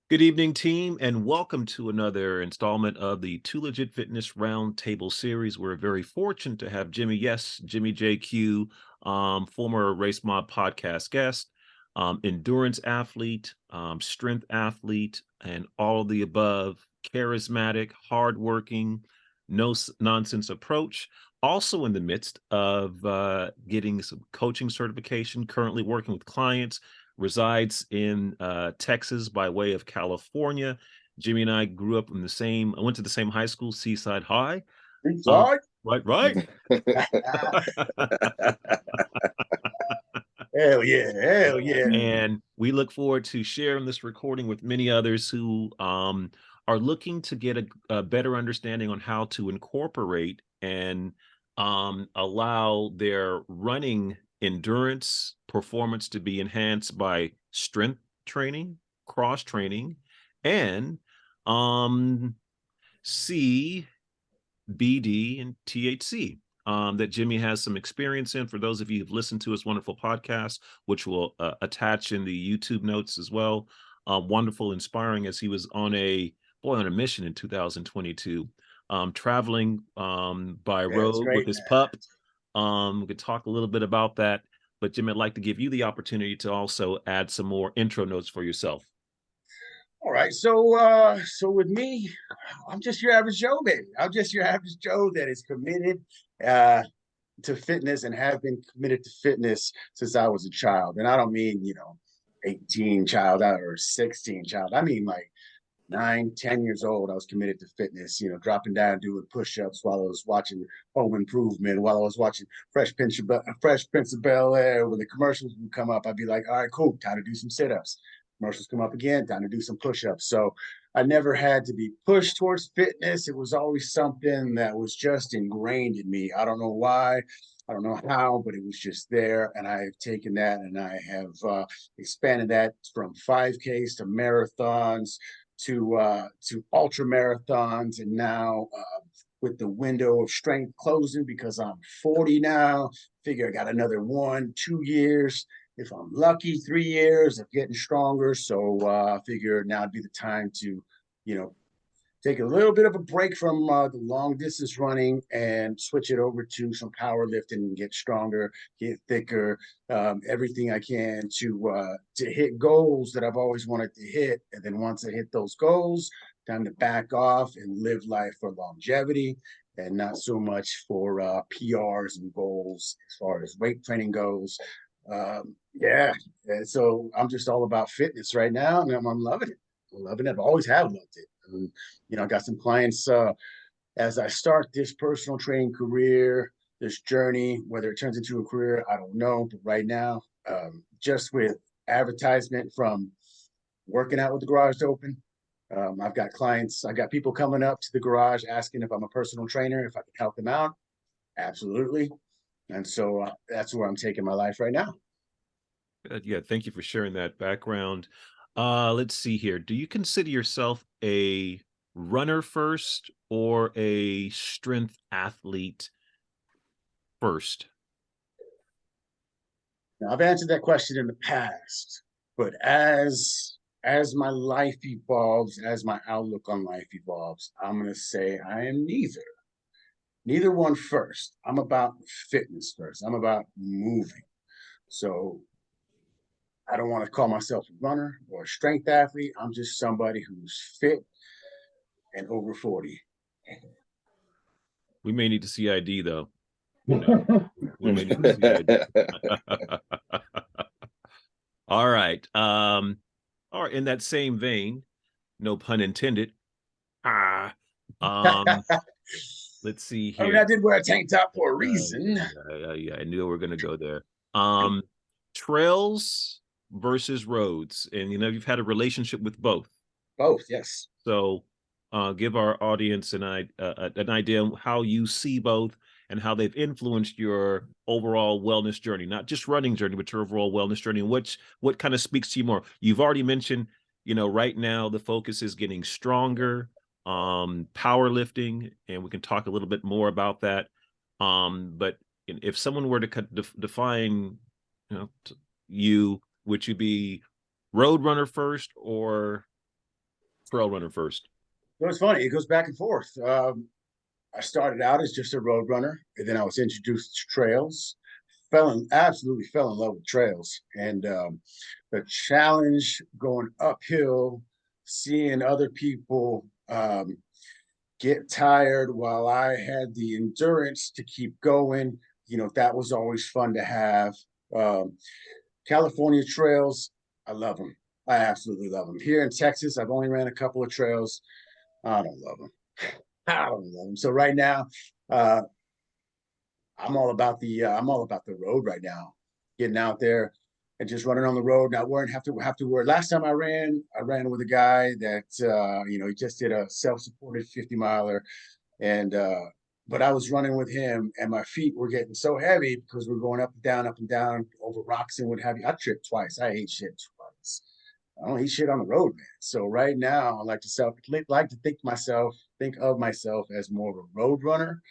Good evening, team, and welcome to another installment of the Two Legit Fitness Roundtable series. We're very fortunate to have Jimmy, yes, Jimmy JQ, former RaceMob podcast guest, endurance athlete, strength athlete, and all of the above, charismatic, hardworking, nonsense approach. Also in the midst of getting some coaching certification, currently working with clients, resides in Texas by way of California. Jimmy and I grew up in I went to the same high school, Seaside High. Inside? Right. Hell yeah, hell yeah. And we look forward to sharing this recording with many others who are looking to get a better understanding on how to incorporate and allow their running endurance performance to be enhanced by strength training, cross training, and C BD, and THC that Jimmy has some experience in. For those of you who've listened to his wonderful podcast, which we'll attach in the YouTube notes as well. Wonderful, inspiring, as he was on a mission in 2022, traveling by Yeah, it's road with great, his pup. We could talk a little bit about that, but Jimmy, I'd like to give you the opportunity to also add some more intro notes for yourself. All right, so with me, I'm just your average Joe, baby. I'm just your average Joe that is committed uh to fitness and have been committed to fitness since I was a child. And I don't mean, 18 child or 16 child. I mean like 9, 10 years old. I was committed to fitness, dropping down, doing push-ups while I was watching Home Improvement, while I was watching Fresh Prince of Bel-Air. When the commercials would come up, I'd be like, all right, cool, time to do some sit-ups. Commercials come up again, time to do some push-ups. So I never had to be pushed towards fitness. It was always something that was just ingrained in me. I don't know why. I don't know how, but it was just there. And I have taken that and I have expanded that from 5Ks to marathons to ultra marathons, and now with the window of strength closing because I'm 40 now. Figure I got another 1, 2 years. If I'm lucky, 3 years of getting stronger. So I figure now would be the time to, you know, take a little bit of a break from the long distance running and switch it over to some powerlifting and get stronger, get thicker, everything I can to hit goals that I've always wanted to hit. And then once I hit those goals, time to back off and live life for longevity and not so much for PRs and goals as far as weight training goes. Yeah, and so I'm just all about fitness right now, and I'm loving it. I'm loving it. I've always have loved it. I got some clients as I start this personal training career, this journey, whether it turns into a career, I don't know. But right now, just with advertisement from working out with the garage open, I've got clients, I got people coming up to the garage asking if I'm a personal trainer, if I can help them out. Absolutely. And so that's where I'm taking my life right now. Yeah, thank you for sharing that background. Let's see here. Do you consider yourself a runner first or a strength athlete first? Now, I've answered that question in the past, but as my life evolves, as my outlook on life evolves, I'm gonna say I am neither one first. I'm about fitness first. I'm about moving. So I don't want to call myself a runner or a strength athlete. I'm just somebody who's fit and over 40. We may need to see ID though. We may need to see ID. All right. Or in that same vein, no pun intended. Ah, um, let's see I mean, here. I did wear a tank top for a reason. Yeah, I knew we were going to go there. Um, Trails versus roads, and you've had a relationship with both. Both, yes. So, give our audience an idea of how you see both and how they've influenced your overall wellness journey, not just running journey, but your overall wellness journey. And what kind of speaks to you more? You've already mentioned, right now the focus is getting stronger, powerlifting, and we can talk a little bit more about that. But if someone were to define, you, would you be road runner first or trail runner first? So it's funny. It goes back and forth. I started out as just a road runner, and then I was introduced to trails. Absolutely fell in love with trails, and the challenge going uphill, seeing other people get tired while I had the endurance to keep going. That was always fun to have. Um, California trails, I love them. I absolutely love them. Here in Texas, I've only ran a couple of trails. I don't love them. I don't love them. So right now, uh, I'm all about the road right now. Getting out there and just running on the road, not worrying have to worry. Last time I ran with a guy that he just did a self-supported 50 miler, and but I was running with him, and my feet were getting so heavy because we're going up and down over rocks and what have you. I tripped twice. I ate shit twice. I don't eat shit on the road, man. So right now, I like to think of myself as more of a road runner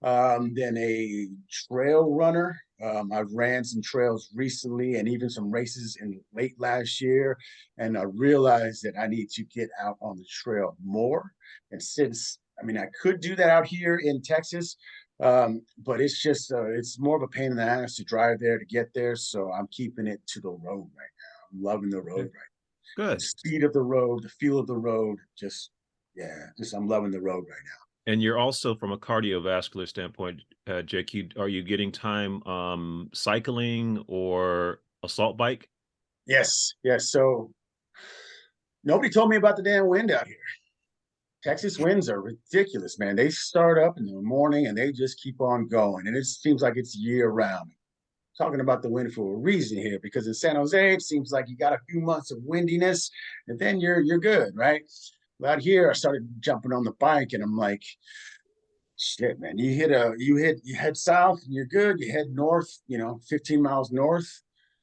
than a trail runner. I've ran some trails recently and even some races in late last year, and I realized that I need to get out on the trail more. And since I could do that out here in Texas, but it's more of a pain in the ass to drive there to get there. So I'm keeping it to the road right now. I'm loving the road Okay, right now. The good. speed of the road, the feel of the road, I'm loving the road right now. And you're also from a cardiovascular standpoint, Jake, are you getting time cycling or assault bike? Yes, yes. So nobody told me about the damn wind out here. Texas winds are ridiculous, man. They start up in the morning and they just keep on going. And it seems like it's year round. Talking about the wind for a reason here, because in San Jose, it seems like you got a few months of windiness and then you're good, right? Out here, I started jumping on the bike and I'm like, shit, man, you head south and you're good. You head north, 15 miles north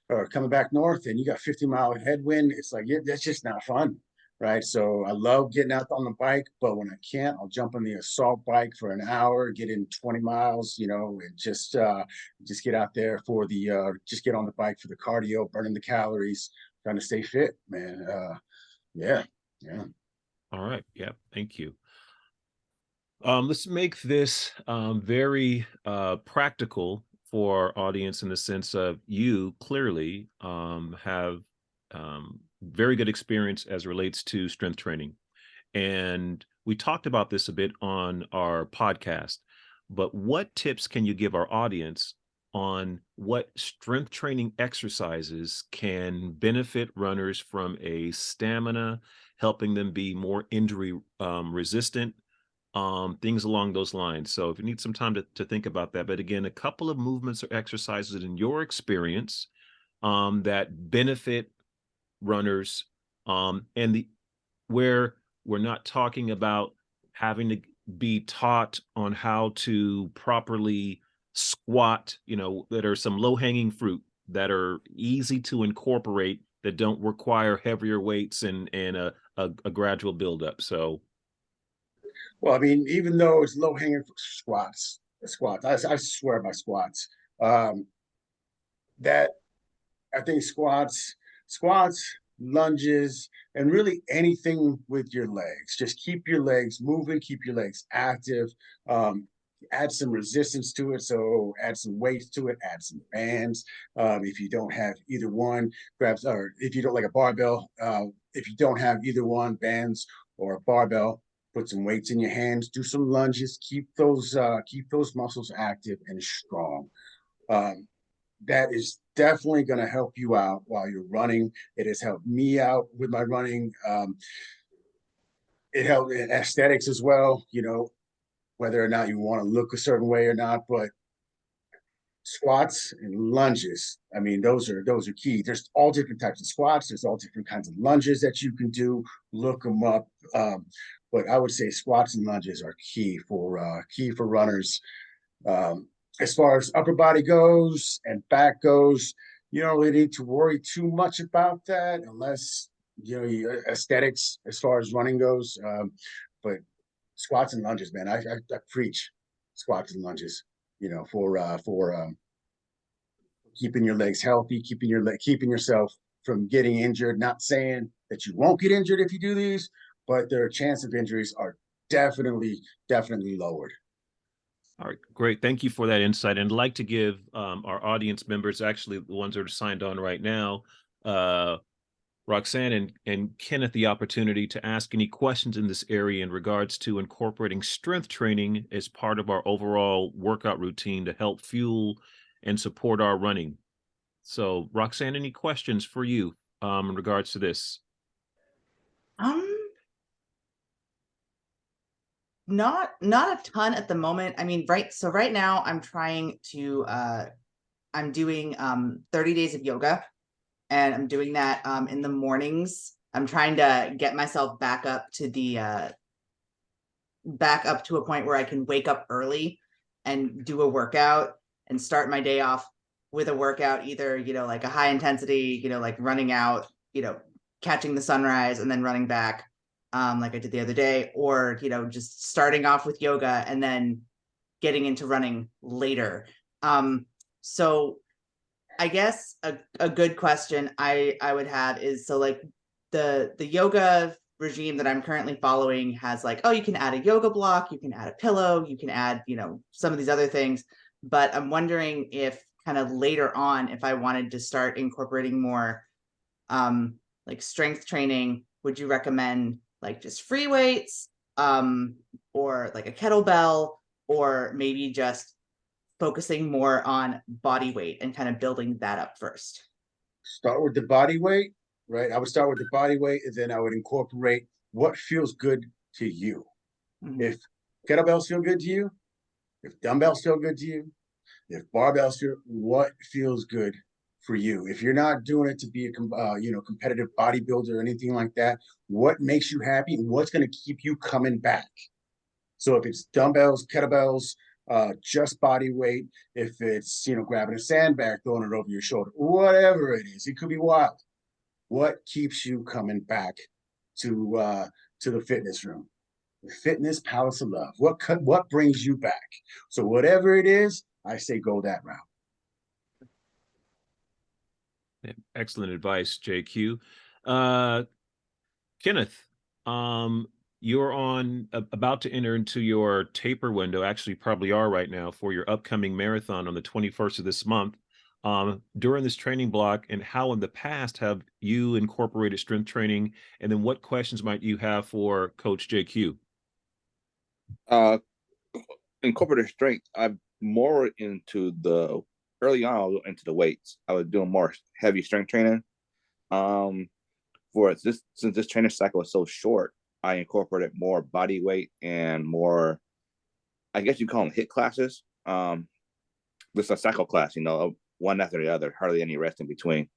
or coming back north and you got 50-mile headwind. It's like, that's just not fun. Right. So I love getting out on the bike, but when I can't, I'll jump on the assault bike for an hour, get in 20 miles, and just get out there just get on the bike for the cardio, burning the calories, trying to stay fit, man. Yeah. Yeah. All right. Yeah. Thank you. Let's make this very practical for our audience in the sense of you clearly have very good experience as relates to strength training. And we talked about this a bit on our podcast, but what tips can you give our audience on what strength training exercises can benefit runners from a stamina, helping them be more injury resistant, things along those lines. So if you need some time to think about that, but again, a couple of movements or exercises in your experience that benefit runners, and the where we're not talking about having to be taught on how to properly squat, that are some low-hanging fruit that are easy to incorporate that don't require heavier weights and a gradual buildup. So Well, even though it's low hanging squats, I swear by squats. Um, that I think squats, lunges, and really anything with your legs. Just keep your legs moving, keep your legs active. Um, Add some resistance to it. So add some weight to it, add some bands. If you don't have either one, or if you don't like a barbell, if you don't have either one, bands or a barbell, put some weights in your hands, do some lunges, keep those muscles active and strong. Um, that is definitely going to help you out while you're running. It has helped me out with my running. It helped in aesthetics as well, whether or not you want to look a certain way or not, but squats and lunges. Those are key. There's all different types of squats. There's all different kinds of lunges that you can do. Look them up. But I would say squats and lunges are key for runners. Um, as far as upper body goes and back goes, you don't really need to worry too much about that unless your aesthetics as far as running goes. But squats and lunges, man, I preach squats and lunges. For keeping your legs healthy, keeping yourself from getting injured. Not saying that you won't get injured if you do these, but their chance of injuries are definitely lowered. All right, great. Thank you for that insight. And I'd like to give our audience members, actually the ones that are signed on right now, uh, Roxanne and Kenneth, the opportunity to ask any questions in this area in regards to incorporating strength training as part of our overall workout routine to help fuel and support our running. So, Roxanne, any questions for you in regards to this? Um, not a ton at the moment. I mean, right now I'm trying to I'm doing 30 days of yoga, and I'm doing that in the mornings. I'm trying to get myself back up to a point where I can wake up early and do a workout and start my day off with a workout, either, like a high intensity, like running out, catching the sunrise and then running back, like I did the other day, or, just starting off with yoga and then getting into running later. So I guess a good question I would have is, so like the yoga regime that I'm currently following has like, oh, you can add a yoga block, you can add a pillow, you can add, some of these other things. But I'm wondering if kind of later on, if I wanted to start incorporating more like strength training, would you recommend like just free weights, or like a kettlebell, or maybe just focusing more on body weight and kind of building that up first? Start with the body weight, right? I would start with the body weight, and then I would incorporate what feels good to you. Mhm. If kettlebells feel good to you, if dumbbells feel good to you, if barbells feel, what feels good for you. If you're not doing it to be a competitive bodybuilder or anything like that, what makes you happy and what's going to keep you coming back? So if it's dumbbells, kettlebells, just body weight, if it's grabbing a sandbag, throwing it over your shoulder, whatever it is, it could be wild. What keeps you coming back to the fitness room? Fitness, palace of love. What brings you back? So whatever it is, I say go that route. Yeah, excellent advice, JQ. Uh, Kenneth, um, you're about to enter into your taper window. Actually, probably are right now for your upcoming marathon on the 21st of this month. During this training block, and how in the past have you incorporated strength training? And then what questions might you have for Coach JQ? Uh, Incorporated strength. I'm more into the early on. I was into the weights. I was doing more heavy strength training. Um, for this since this training cycle is so short, I incorporated more body weight and more. I guess you call them hit classes. This is a cycle class, one after the other, hardly any rest in between.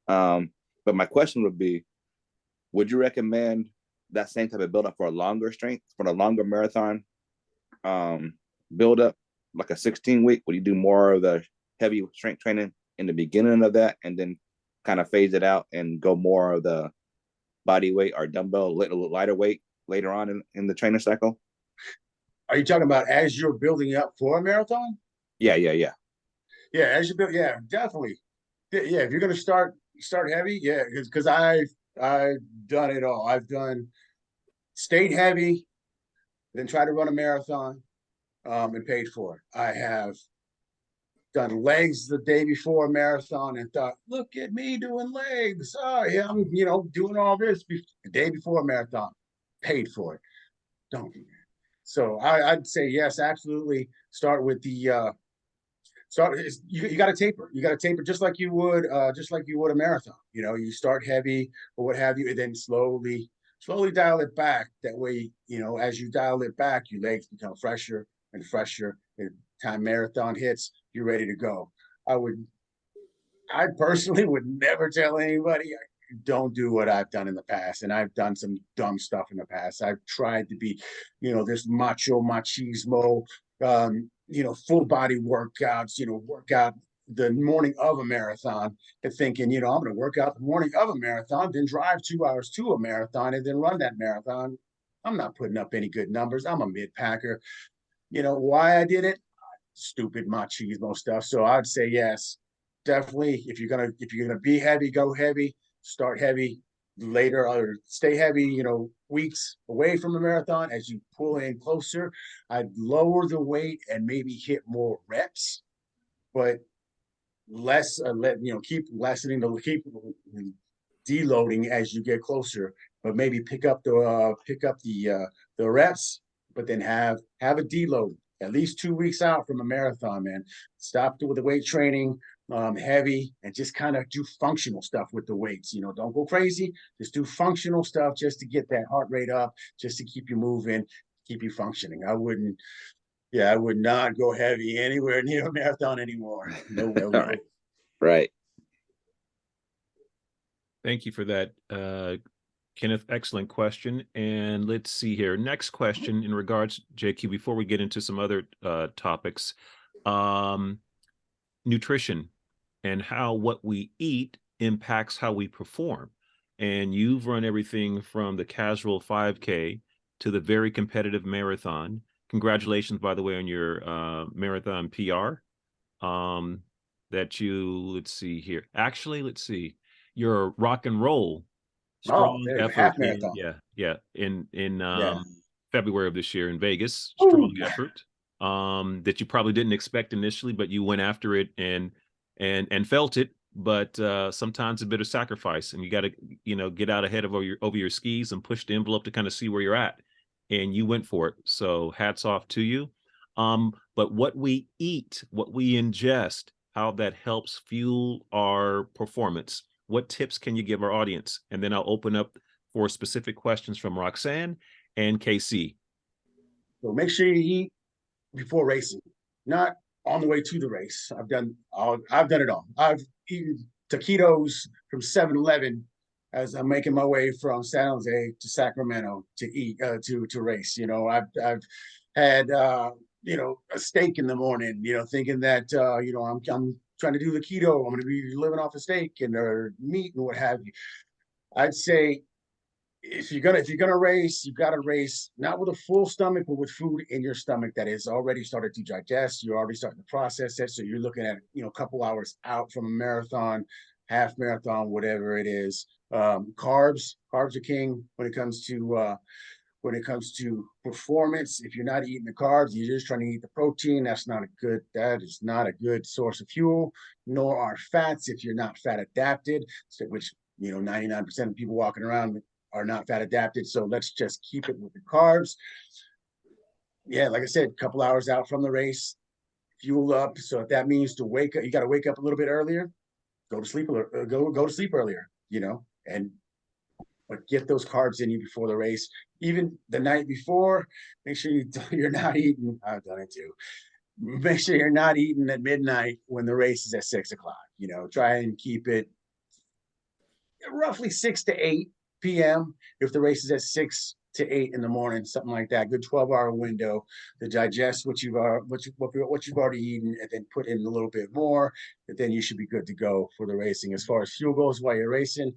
But my question would be, would you recommend that same type of build up for a longer strength, for a longer marathon build up, like a 16-week? Would you do more of the heavy strength training in the beginning of that and then kind of phase it out and go more of the body weight or dumbbell lighter weight later on in the training cycle? Are you talking about as you're building up for a marathon? Yeah. Yeah, as you build, yeah, definitely. Yeah, if you're gonna start heavy, yeah, because I've done it all. I've done stayed heavy, then tried to run a marathon, and paid for it. I have done legs the day before a marathon and thought, look at me doing legs. Oh yeah, I'm doing all this the day before a marathon, paid for it. Don't do that. So I'd say yes, absolutely. Start with the start. You got to taper. You got to taper just like you would a marathon. You start heavy or what have you, and then slowly dial it back. That way, as you dial it back, your legs become fresher and fresher. And time marathon hits, you're ready to go. I personally would never tell anybody don't do what I've done in the past. And I've done some dumb stuff in the past. I've tried to be, this machismo, full body workouts, work out the morning of a marathon and thinking, I'm going to work out the morning of a marathon, then drive 2 hours to a marathon and then run that marathon. I'm not putting up any good numbers. I'm a mid packer. Why I did it? Stupid machismo stuff. So I'd say yes, definitely. If you're gonna be heavy, go heavy. Start heavy. later or stay heavy, weeks away from the marathon. As you pull in closer, I'd lower the weight and maybe hit more reps, but less, keep lessening keep deloading as you get closer, but maybe pick up the reps, but then have a deload at least 2 weeks out from a marathon, man. Stop with the weight training, heavy, and just kind of do functional stuff with the weights. Don't go crazy. Just do functional stuff just to get that heart rate up, just to keep you moving, keep you functioning. I would not go heavy anywhere near a marathon anymore. No, no, All no. right. Right. Thank you for that, Kenneth. Excellent question. And let's see here. Next question in regards, JQ, before we get into some other topics, nutrition and how what we eat impacts how we perform. And you've run everything from the casual 5K to the very competitive marathon. Congratulations, by the way, on your marathon PR. Let's see here. Actually, let's see. Your rock and roll Oh, strong there's a effort half marathon. in Yeah. February of this year in Vegas. Ooh. Strong effort that you probably didn't expect initially, but you went after it and felt it. But sometimes a bit of sacrifice, and you got to get out ahead of over your skis and push the envelope to kind of see where you're at. And you went for it. So hats off to you. But what we eat, what we ingest, how that helps fuel our performance. What tips can you give our audience? And then I'll open up for specific questions from Roxanne and KC. So make sure you eat before racing, not on the way to the race. I've done it all. I've eaten taquitos from 7-Eleven as I'm making my way from San Jose to Sacramento to eat to race. I've had a steak in the morning, thinking that I'm trying to do the keto. I'm going to be living off of steak or meat and what have you. I'd say if you're gonna race, you've got to race not with a full stomach, but with food in your stomach that is already started to digest. You're already starting to process it, so you're looking at a couple hours out from a marathon, half marathon, whatever it is. Carbs are king when it comes to performance. If you're not eating the carbs, you're just trying to eat the protein. That is not a good source of fuel. Nor are fats if you're not fat adapted, which 99% of people walking around are not fat adapted. So let's just keep it with the carbs. Yeah, like I said, a couple hours out from the race, fuel up. So if that means to wake up, you got to wake up a little bit earlier. Go to sleep. Go to sleep earlier. But get those carbs in you before the race. Even the night before, make sure you're not eating. I've done it too. Make sure you're not eating at midnight when the race is at 6 o'clock. Try and keep it roughly 6 to 8 p.m. If the race is at 6 to 8 in the morning, something like that. Good 12-hour window to digest what you've already eaten, and then put in a little bit more. And then you should be good to go for the racing. As far as fuel goes while you're racing,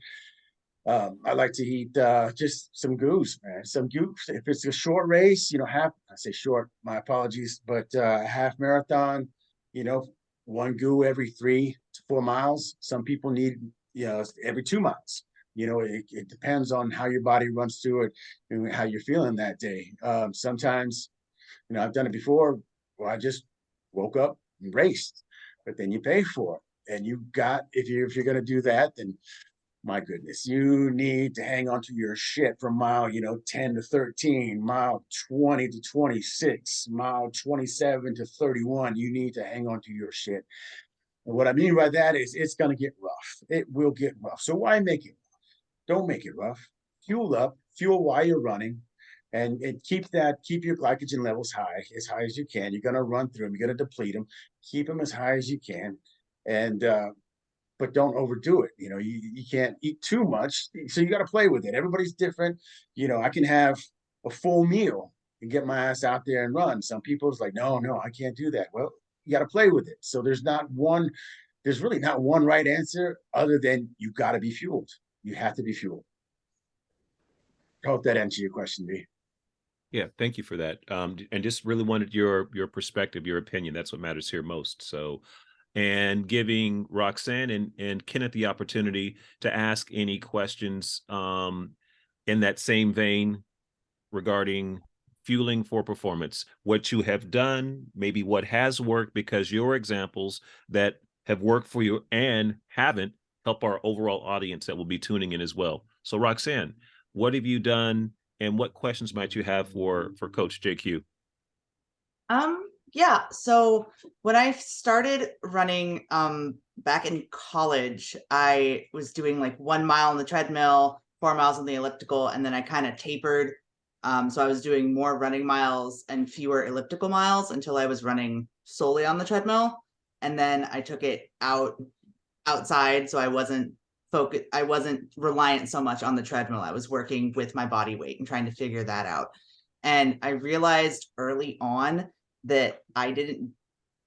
I like to eat just some goose, man. Some goose. If it's a short race, I say short, my apologies, but half marathon, one goo every 3 to 4 miles. Some people need, every 2 miles. It depends on how your body runs through it and how you're feeling that day. Sometimes, I've done it before where I just woke up and raced, but then you pay for it. And if you're going to do that, then my goodness, you need to hang on to your shit from mile, 10 to 13, mile 20 to 26, mile 27 to 31. You need to hang on to your shit. And what I mean by that is it's going to get rough. It will get rough. So why make it rough? Don't make it rough. Fuel up, fuel while you're running, and keep your glycogen levels as high as you can. You're going to run through them. You're going to deplete them. Keep them as high as you can. And, but don't overdo it. You can't eat too much. So you got to play with it. Everybody's different. I can have a full meal and get my ass out there and run. Some people's like, no, I can't do that. Well, you got to play with it. So there's really not one right answer other than you got to be fueled. You have to be fueled. I hope that answers your question, B. Yeah, thank you for that. And just really wanted your perspective, your opinion. That's what matters here most. So and giving Roxanne and Kenneth the opportunity to ask any questions in that same vein regarding fueling for performance, what you have done, maybe what has worked, because your examples that have worked for you and haven't help our overall audience that will be tuning in as well. So Roxanne, what have you done and what questions might you have for Coach JQ? Yeah, so when I started running back in college, I was doing like 1 mile on the treadmill, 4 miles on the elliptical, and then I kind of tapered. So I was doing more running miles and fewer elliptical miles until I was running solely on the treadmill. And then I took it outside, so I wasn't reliant so much on the treadmill. I was working with my body weight and trying to figure that out. And I realized early on that I didn't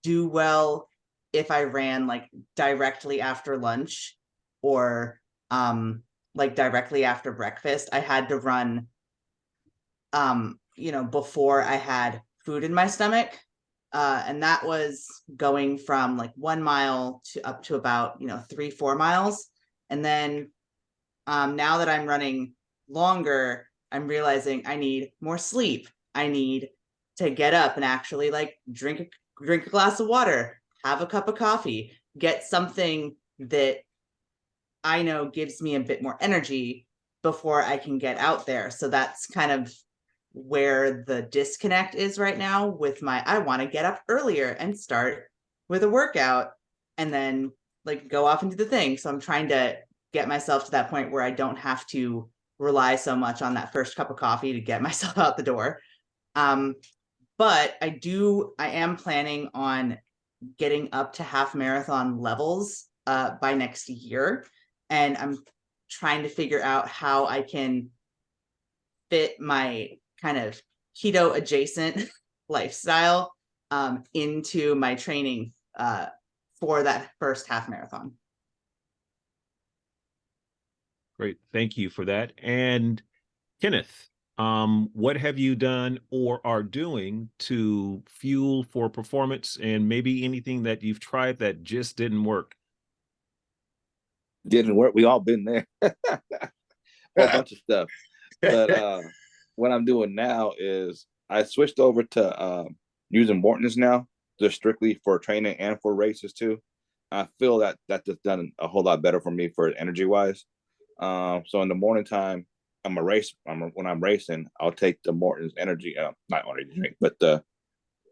do well if I ran like directly after lunch or like directly after breakfast. I had to run before I had food in my stomach. And that was going from like 1 mile to up to about 3-4 miles. And then now that I'm running longer, I'm realizing I need more sleep. I need to get up and actually like drink a glass of water, have a cup of coffee, get something that I know gives me a bit more energy before I can get out there. So that's kind of where the disconnect is right now with I want to get up earlier and start with a workout and then like go off into the thing. So I'm trying to get myself to that point where I don't have to rely so much on that first cup of coffee to get myself out the door. But I am planning on getting up to half marathon levels by next year. And I'm trying to figure out how I can fit my kind of keto adjacent lifestyle into my training for that first half marathon. Great. Thank you for that. And Kenneth, what have you done or are doing to fuel for performance, and maybe anything that you've tried that just didn't work? Didn't work. We all been there. A whole bunch of stuff. But what I'm doing now is I switched over to using Morton's now, just strictly for training and for races too. I feel that just done a whole lot better for me for energy wise. So in the morning time, when I'm racing, I'll take the Morton's energy, not energy drink, but the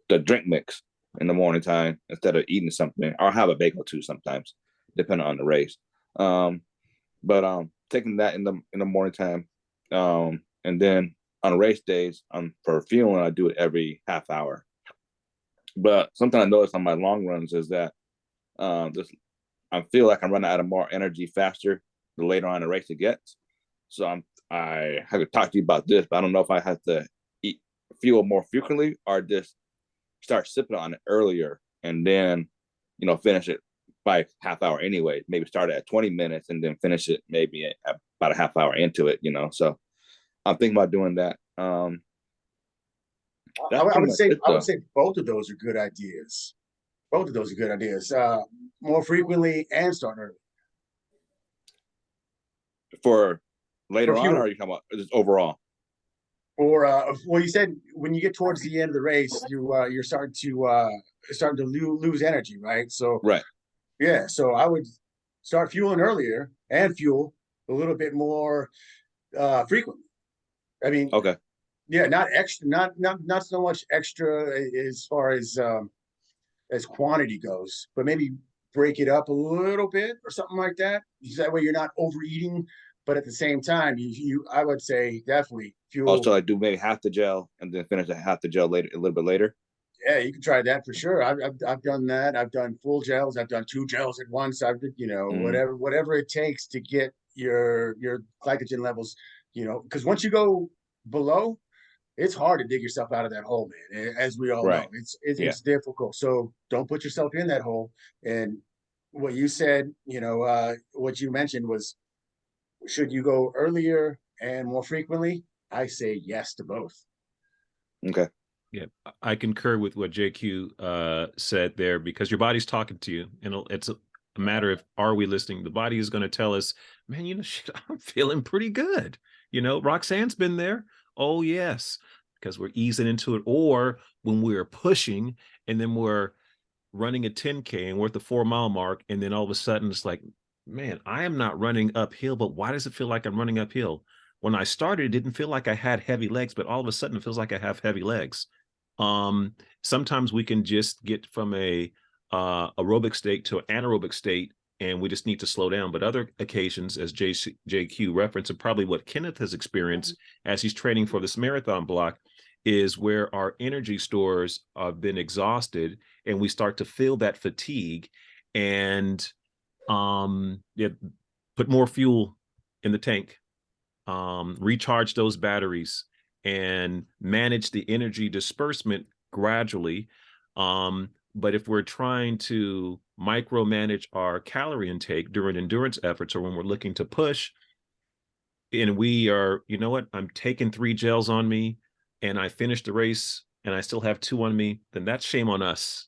drink mix in the morning time instead of eating something. I'll have a bagel too sometimes, depending on the race. But taking that in the morning time, and then on race days, for fueling, I do it every half hour. But something I noticed on my long runs is that I feel like I'm running out of more energy faster the later on in the race it gets. So I have to talk to you about this, but I don't know if I have to fuel more frequently or just start sipping on it earlier and then, finish it by half hour anyway. Maybe start at 20 minutes and then finish it maybe about a half hour into it, So I'm thinking about doing that. I would say both of those are good ideas. Both of those are good ideas. More frequently and start early. For later on, or are you talking about just overall? Or well, you said when you get towards the end of the race, you're starting to lose energy, right? So right, yeah. So I would start fueling earlier and fuel a little bit more frequently. I mean, okay, yeah, not extra, not so much extra as far as quantity goes, but maybe break it up a little bit or something like that. That way you're not overeating, but at the same time, I would say definitely fuel. Also, I do maybe half the gel and then finish half the gel later, a little bit later. Yeah, you can try that for sure. I've done that. I've done full gels. I've done 2 gels at once. I've whatever it takes to get your glycogen levels. Because once you go below, it's hard to dig yourself out of that hole, man. As we all know, it's difficult. So don't put yourself in that hole. And what you said, what you mentioned was, should you go earlier and more frequently? I say yes to both. Okay. Yeah, I concur with what JQ said there, because your body's talking to you, and it's a matter of, are we listening? The body is going to tell us, man, shit, I'm feeling pretty good. Roxanne's been there. Oh yes, because we're easing into it. Or when we're pushing, and then we're running a 10K and we're at the 4 mile mark, and then all of a sudden it's like, man, I am not running uphill, but why does it feel like I'm running uphill? When I started, it didn't feel like I had heavy legs, but all of a sudden it feels like I have heavy legs. Sometimes we can just get from a aerobic state to an anaerobic state, and we just need to slow down. But other occasions, as JQ referenced, and probably what Kenneth has experienced as he's training for this marathon block, is where our energy stores have been exhausted, and we start to feel that fatigue, and yeah, put more fuel in the tank, recharge those batteries, and manage the energy disbursement gradually. But if we're trying to micromanage our calorie intake during endurance efforts, or when we're looking to push, and we are, what, I'm taking 3 gels on me, and I finished the race and I still have 2 on me, then that's shame on us.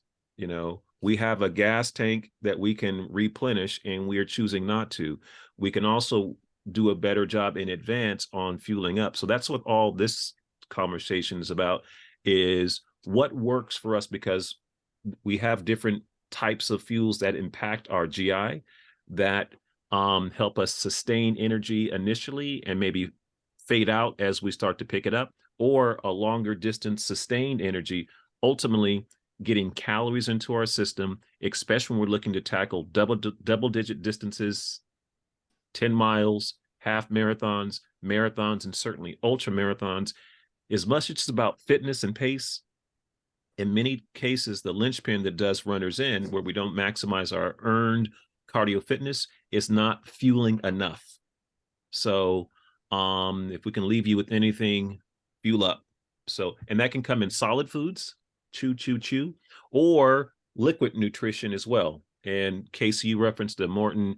We have a gas tank that we can replenish, and we are choosing not to. We can also do a better job in advance on fueling up. So that's what all this conversation is about, is what works for us, because we have different types of fuels that impact our GI, that help us sustain energy initially and maybe fade out as we start to pick it up, or a longer distance sustained energy, ultimately getting calories into our system, especially when we're looking to tackle double digit distances, 10 miles, half marathons, and certainly ultra marathons. As much as it's about fitness and pace, in many cases, the linchpin that does runners in, where we don't maximize our earned cardio fitness, is not fueling enough. So if we can leave you with anything, fuel up. So, and that can come in solid foods, chew, or liquid nutrition as well. And Casey, you referenced the Morton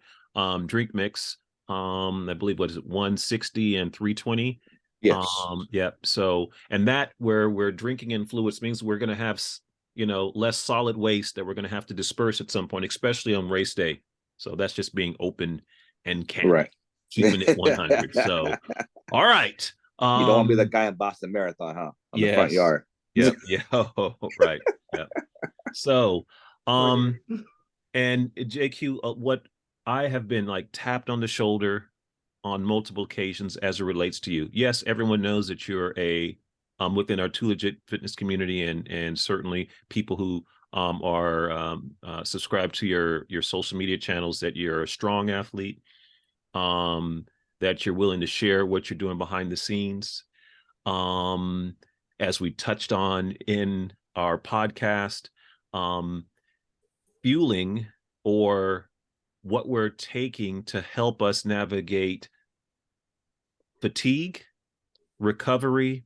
drink mix. I believe, what is it, 160 and 320? Yes. Yeah. So, and that, where we're drinking in fluids, means we're going to have, less solid waste that we're going to have to disperse at some point, especially on race day. So that's just being open and candid, Right. keeping it 100. So, all right. You don't want to be the guy in Boston Marathon, huh? On the front Yes. yard. Yeah. Yeah. Oh, right. Yeah. So, and JQ, what I have been like tapped on the shoulder on multiple occasions as it relates to you. Yes, everyone knows that you're a within our Too Legit fitness community, and certainly people who are subscribed to your social media channels, that you're a strong athlete, that you're willing to share what you're doing behind the scenes. As we touched on in our podcast, fueling, or what we're taking to help us navigate fatigue, recovery,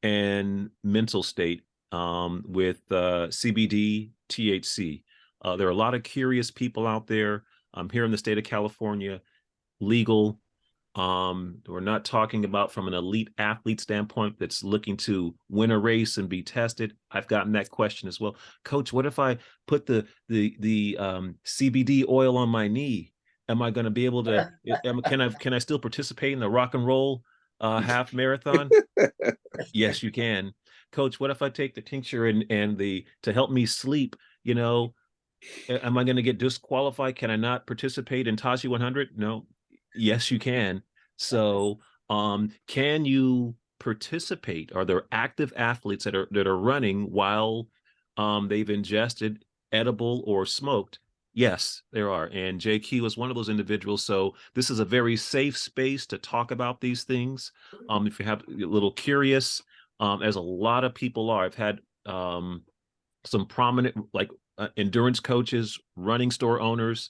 and mental state, with CBD, THC. There are a lot of curious people out there here in the state of California, legal. We're not talking about from an elite athlete standpoint that's looking to win a race and be tested. I've gotten that question as well. Coach, what if I put the CBD oil on my knee? Am I going to be able to? Can I still participate in the rock and roll half marathon? Yes, you can. Coach, what if I take the tincture and to help me sleep? Am I going to get disqualified? Can I not participate in Taji 100? No. Yes, you can. So, can you participate? Are there active athletes that are running while they've ingested edible or smoked? Yes, there are. And JQ is one of those individuals. So this is a very safe space to talk about these things. If you have a little curious, as a lot of people are, I've had some prominent, like, endurance coaches, running store owners,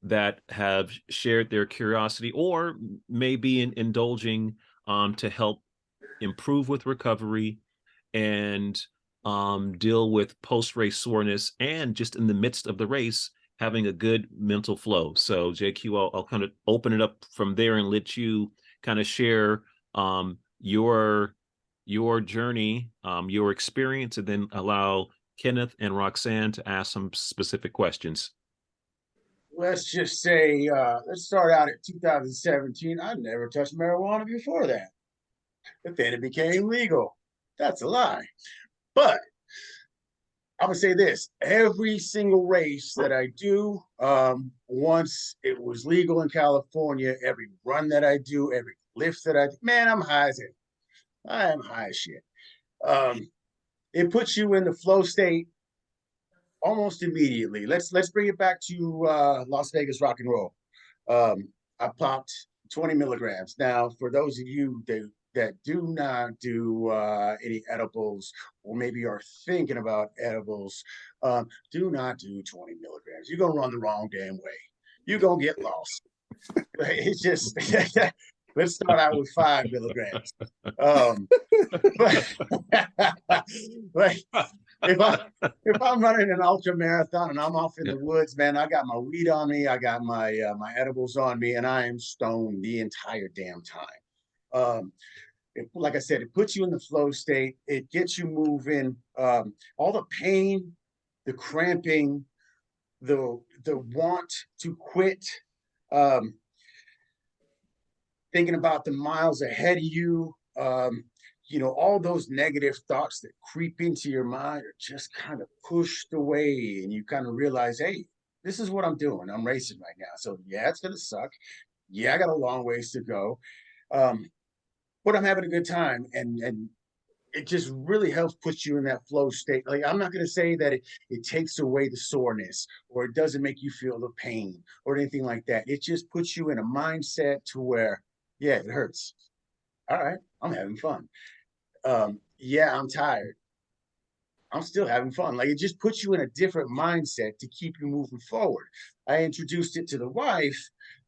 that have shared their curiosity, or maybe indulging to help improve with recovery, and deal with post-race soreness, and just in the midst of the race, having a good mental flow. So JQ, I'll kind of open it up from there and let you kind of share your your journey, your experience, and then allow Kenneth and Roxanne to ask some specific questions. Let's just say, let's start out at 2017. I never touched marijuana before that, but then it became legal. That's a lie. But I'm gonna say this: every single race that I do, once it was legal in California, every run that I do, every lift that I do, man, I'm high as hell. I am high as shit. Um, it puts you in the flow state almost immediately. Let's bring it back to Las Vegas rock and roll. I popped 20 milligrams. Now, for those of you that do not do any edibles, or maybe are thinking about edibles, do not do 20 milligrams. You're gonna run the wrong damn way. You're gonna get lost. It's just let's start out with 5 milligrams. But, but if I'm running an ultra marathon and I'm off in the woods, man, I got my weed on me, I got my my edibles on me, and I am stoned the entire damn time. Like I said, it puts you in the flow state. It gets you moving. All the pain, the cramping, the want to quit, thinking about the miles ahead of you. You know, all those negative thoughts that creep into your mind are just kind of pushed away, and you kind of realize, hey, this is what I'm doing. I'm racing right now. So yeah, it's gonna suck. Yeah, I got a long ways to go. But I'm having a good time, and it just really helps put you in that flow state. Like, I'm not gonna say that it takes away the soreness, or it doesn't make you feel the pain or anything like that. It just puts you in a mindset to where, yeah, it hurts. All right, I'm having fun. Yeah, I'm tired. I'm still having fun. Like, it just puts you in a different mindset to keep you moving forward. I introduced it to the wife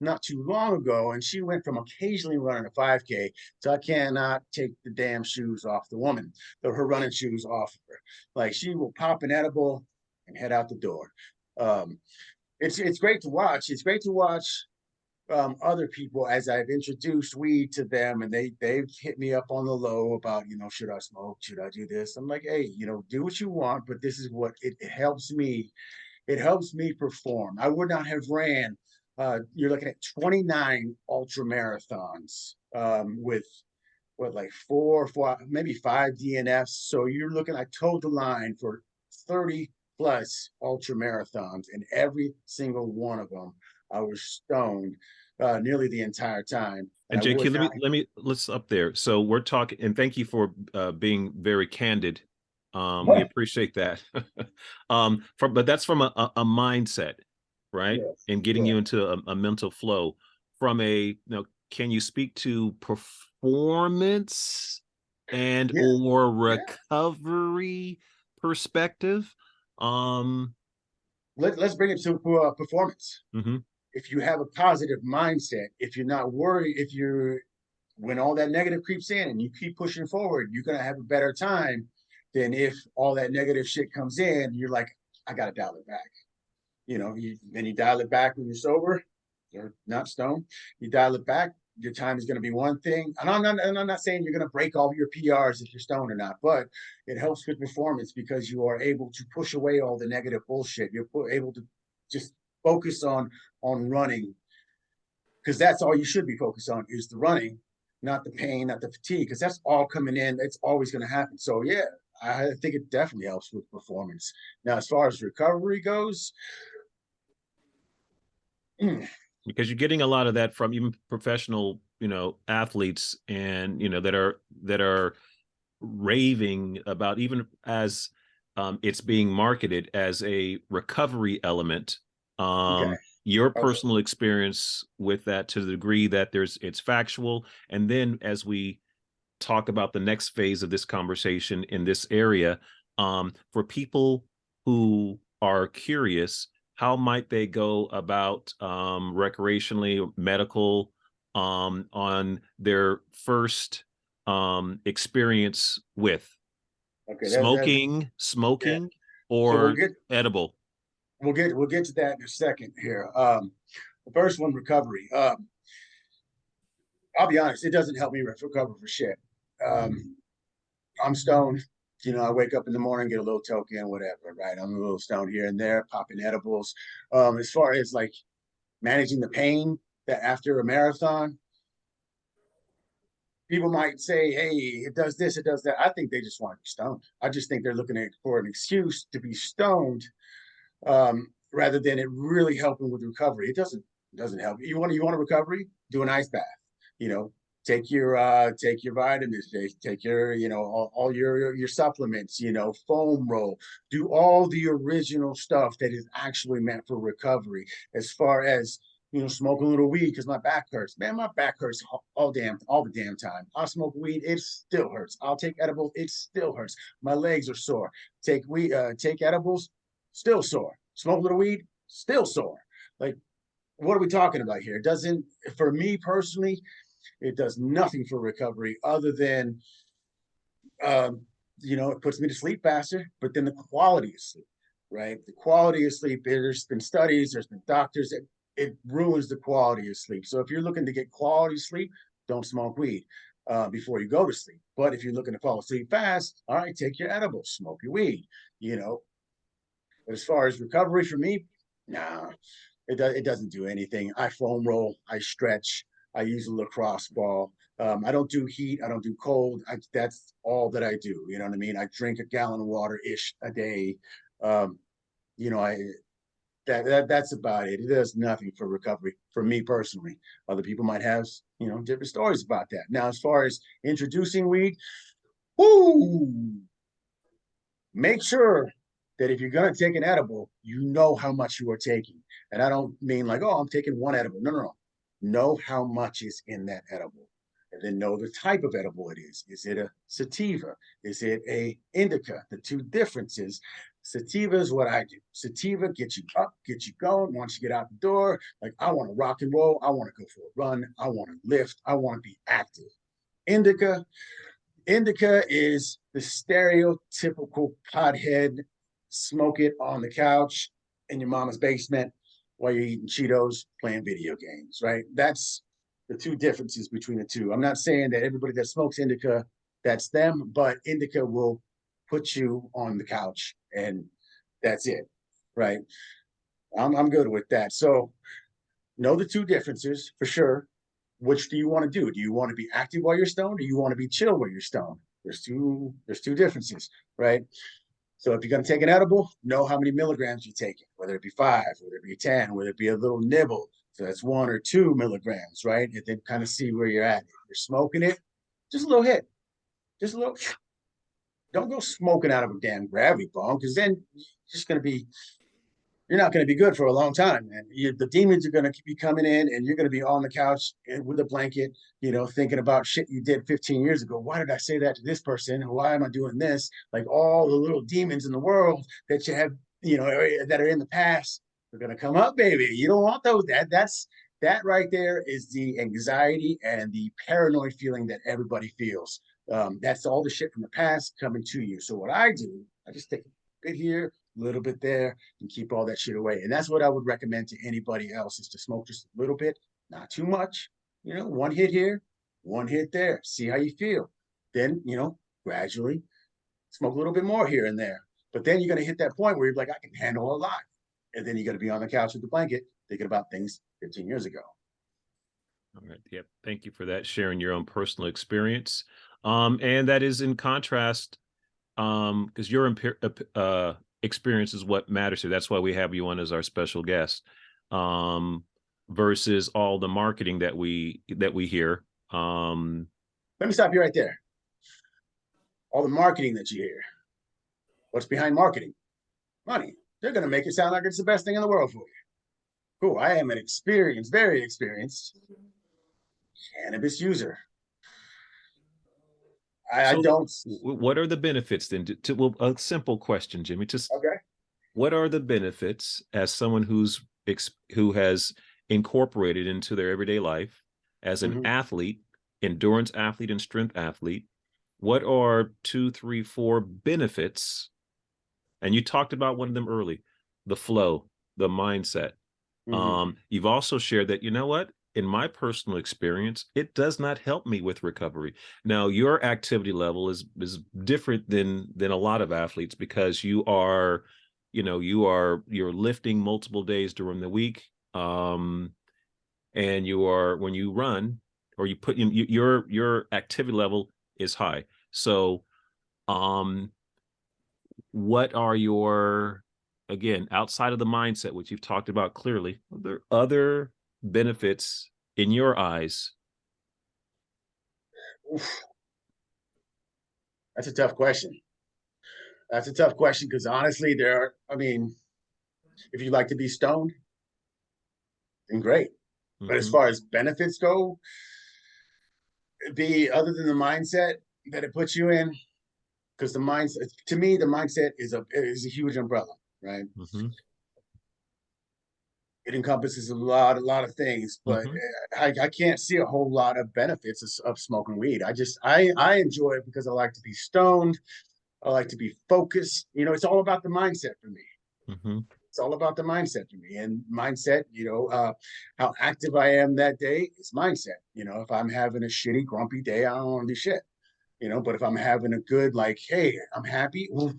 not too long ago, and she went from occasionally running a 5K to I cannot take the damn shoes off the woman, her running shoes off of her. Like, she will pop an edible and head out the door. Um, it's great to watch. It's great to watch other people as I've introduced weed to them, and they've hit me up on the low about, you know, should I smoke, should I do this? I'm like, hey, you know, do what you want, but this is what it helps me. It helps me perform. I would not have ran. You're looking at 29 ultra marathons with what, like four, maybe 5 DNFs. So you're looking. I towed the line for 30 plus ultra marathons, and every single one of them I was stoned nearly the entire time. And And I would JQ, not. let's up there. So we're talking, and thank you for being very candid. We appreciate that. But that's from a mindset, right? Yes, And getting yeah, you into a mental flow. From a, you know, can you speak to performance and yeah, or yeah. recovery perspective? Um, Let's bring it to performance. mhm. If you have a positive mindset, if you're not worried, when all that negative creeps in and you keep pushing forward, you're gonna have a better time than if all that negative shit comes in. You're like, I gotta dial it back. You know, then you dial it back when you're sober, you're not stoned. You dial it back. Your time is going to be one thing, and I'm not saying you're going to break all your PRs if you're stoned or not, but it helps with performance because you are able to push away all the negative bullshit. You're able to just focus on running, because that's all you should be focused on is the running, not the pain, not the fatigue, because that's all coming in. It's always going to happen. So yeah, I think it definitely helps with performance. Now, as far as recovery goes, Because you're getting a lot of that from even professional, you know, athletes, and you know, that are raving about, even as it's being marketed as a recovery element. okay, Your okay. personal experience with that, to the degree that it's factual, and then as we talk about the next phase of this conversation in this area, for people who are curious, how might they go about recreationally, medical, on their first experience with Okay, that's yeah. smoking So or edible? we'll get to that in a second here. The first one, recovery. I'll be honest, it doesn't help me recover for shit. I'm stoned. I wake up in the morning, get a little token, whatever, right? I'm a little stoned here and there, popping edibles. As far as like managing the pain that after a marathon, people might say, hey, it does this, it does that. I think they just want to be stoned. I just think they're looking for an excuse to be stoned, rather than it really helping with recovery. It doesn't help. You want a recovery? Do an ice bath. You know, take your vitamins, take your all your supplements. Foam roll. Do all the original stuff that is actually meant for recovery. As far as smoke a little weed because my back hurts. Man, my back hurts all the damn time. I'll smoke weed, it still hurts. I'll take edibles, it still hurts. My legs are sore. Take edibles, still sore. Smoke a little weed, still sore. Like, what are we talking about here? It doesn't, for me personally, it does nothing for recovery other than, it puts me to sleep faster, but then the quality of sleep, right? The quality of sleep, there's been studies, there's been doctors that it ruins the quality of sleep. So if you're looking to get quality sleep, don't smoke weed before you go to sleep. But if you're looking to fall asleep fast, all right, take your edibles, smoke your weed, But as far as recovery for me, nah, it doesn't do anything. I foam roll, I stretch, I use a lacrosse ball. I don't do heat, I don't do cold. That's all that I do. You know what I mean? I drink a gallon of water ish a day. Um, I that's about it. It does nothing for recovery for me personally. Other people might have different stories about that. Now, as far as introducing weed, whoo, make sure that if you're going to take an edible, you know how much you are taking. And I don't mean like, oh, I'm taking one edible. No, no, no. Know how much is in that edible. And then know the type of edible it is. Is it a sativa? Is it a indica? The two differences. Sativa is what I do. Sativa gets you up, gets you going. Once you get out the door, like I want to rock and roll. I want to go for a run. I want to lift. I want to be active. Indica, Indica is the stereotypical pothead, smoke it on the couch in your mama's basement while you're eating Cheetos, playing video games, right? That's the two differences between the two. I'm not saying that everybody that smokes indica, that's them, but indica will put you on the couch and that's it, right? I'm good with that. So know the two differences for sure. Which do you want to do? Do you want to be active while you're stoned? Or do you want to be chill while you're stoned? There's two differences, right? So if you're going to take an edible, know how many milligrams you're taking, whether it be 5, whether it be 10, whether it be a little nibble. So that's 1 or 2 milligrams, right? And then kind of see where you're at. If you're smoking it, just a little hit, just a little. Don't go smoking out of a damn gravity bong because then you're not going to be good for a long time, man. The demons are going to be coming in and you're going to be on the couch with a blanket, thinking about shit you did 15 years ago. Why did I say that to this person? Why am I doing this? Like all the little demons in the world that you have, that are in the past, they're going to come up, baby. You don't want those. That right there is the anxiety and the paranoid feeling that everybody feels. That's all the shit from the past coming to you. So what I do, I just take a bit here, a little bit there, and keep all that shit away. And that's what I would recommend to anybody else is to smoke just a little bit, not too much. 1 hit here, 1 hit there. See how you feel. Then, gradually smoke a little bit more here and there. But then you're going to hit that point where you're like, I can handle a lot. And then you're going to be on the couch with the blanket thinking about things 15 years ago. All right. Yep. Thank you for that, sharing your own personal experience. And that is in contrast, because your experience is what matters here. That's why we have you on as our special guest, versus all the marketing that we hear. Let me stop you right there. All the marketing that you hear. What's behind marketing? Money. They're going to make it sound like it's the best thing in the world for you. Cool. I am an very experienced cannabis user. I don't. What are the benefits then? Well, a simple question, Jimmy. Just okay. What are the benefits as someone who has incorporated into their everyday life as an athlete, endurance athlete, and strength athlete? What are 2, 3, 4 benefits? And you talked about one of them early: the flow, the mindset. You've also shared that, you know what? in my personal experience, it does not help me with recovery. Now, your activity level is different than a lot of athletes because you are, you're lifting multiple days during the week. And you are when you run or you put in your activity level is high. So what are your, again, outside of the mindset, which you've talked about clearly, are there other benefits in your eyes? Oof, that's a tough question. That's a tough question because honestly, I mean, if you like to be stoned, then great. But as Hmm. far as benefits go, be other than the mindset that it puts you in, because the mindset, to me, the mindset is a huge umbrella, right? Hmm. It encompasses a lot of things, but Hmm. I can't see a whole lot of benefits of smoking weed. I enjoy it because I like to be stoned. I like to be focused. It's all about the mindset for me. Hmm. It's all about the mindset for me. And mindset, how active I am that day is mindset. If I'm having a shitty, grumpy day, I don't want to do shit. But if I'm having a good, like, hey, I'm happy, well,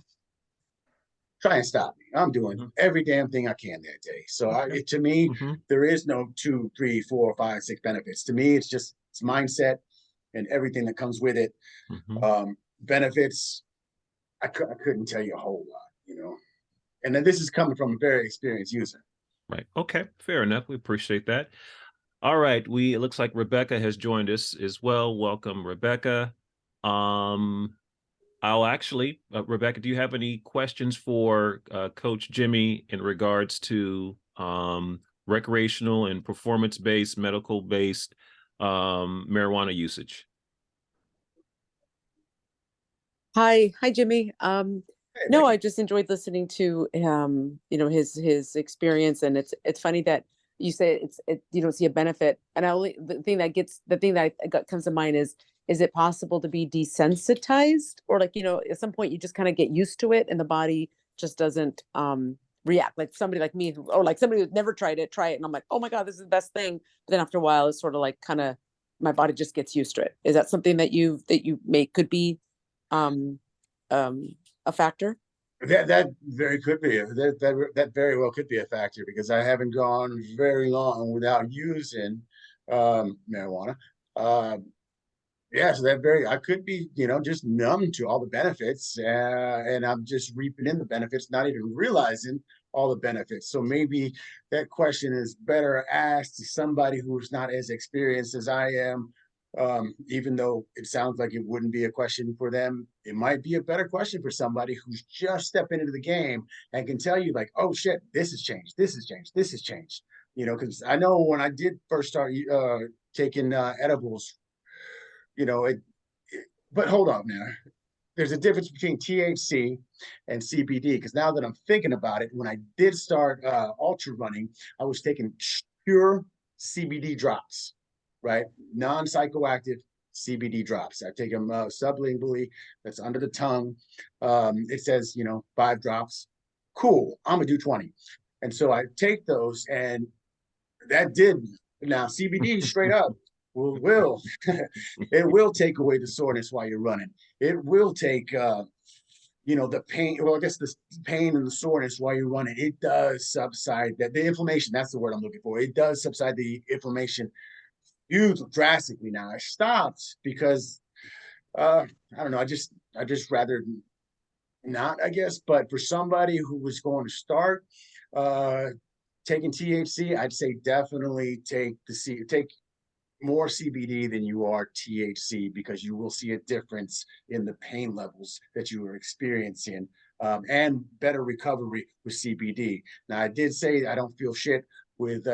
try and stop me. I'm doing Hmm. every damn thing I can that day. So Okay. to me, Hmm. there is no 2, 3, 4, 5, 6 benefits. To me, it's mindset and everything that comes with it. Hmm. Benefits, I couldn't tell you a whole lot. And then this is coming from a very experienced user. Right. Okay. Fair enough. We appreciate that. All right. It looks like Rebecca has joined us as well. Welcome, Rebecca. Um, I'll actually, Rebecca, do you have any questions for Coach Jimmy in regards to recreational and performance-based, medical-based marijuana usage? Hi, Jimmy. Hey, No, I Becky. just enjoyed listening to his experience, and it's funny that you say you don't see a benefit. And the thing that comes to mind is it possible to be desensitized, or like at some point you just kind of get used to it and the body just doesn't react, like somebody like me or like somebody who's never tried it, try it, and I'm like, oh my God, this is the best thing. But then after a while, it's sort of like kind of my body just gets used to it. Is that something that you may could be um, a factor? That very could be that very well could be a factor because I haven't gone very long without using marijuana. Uh, yeah, so I could be just numb to all the benefits, and I'm just reaping in the benefits, not even realizing all the benefits. So maybe that question is better asked to somebody who's not as experienced as I am. Even though it sounds like it wouldn't be a question for them, it might be a better question for somebody who's just stepping into the game and can tell you like, oh shit, this has changed, this has changed, this has changed. Because I know when I did first start taking edibles, you know, but hold on now. There's a difference between THC and CBD because now that I'm thinking about it, when I did start ultra running, I was taking pure CBD drops, right? Non-psychoactive CBD drops. I take them sublingually. That's under the tongue. It says 5 drops. Cool. I'm gonna do 20, and so I take those, and that did now CBD straight up will it will take away the soreness while you're running. It will take the pain. Well, I guess the pain and the soreness while you're running. It does subside that the inflammation. That's the word I'm looking for. It does subside the inflammation huge drastically. Now I stopped because I don't know. I just rather not, I guess. But for somebody who was going to start uh taking THC, I'd say definitely take more CBD than you are THC because you will see a difference in the pain levels that you are experiencing, and better recovery with CBD. Now, I did say I don't feel shit with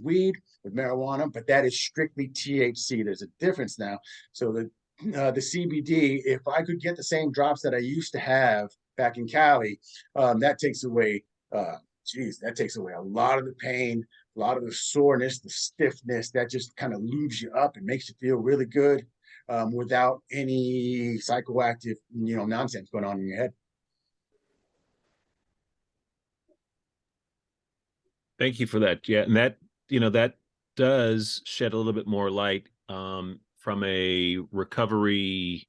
weed, with marijuana, but that is strictly THC. There's a difference now. So the CBD, if I could get the same drops that I used to have back in Cali, that takes away. That takes away a lot of the pain, a lot of the soreness, the stiffness. That just kind of lubes you up and makes you feel really good, without any psychoactive, nonsense going on in your head. Thank you for that. Yeah, and that does shed a little bit more light from a recovery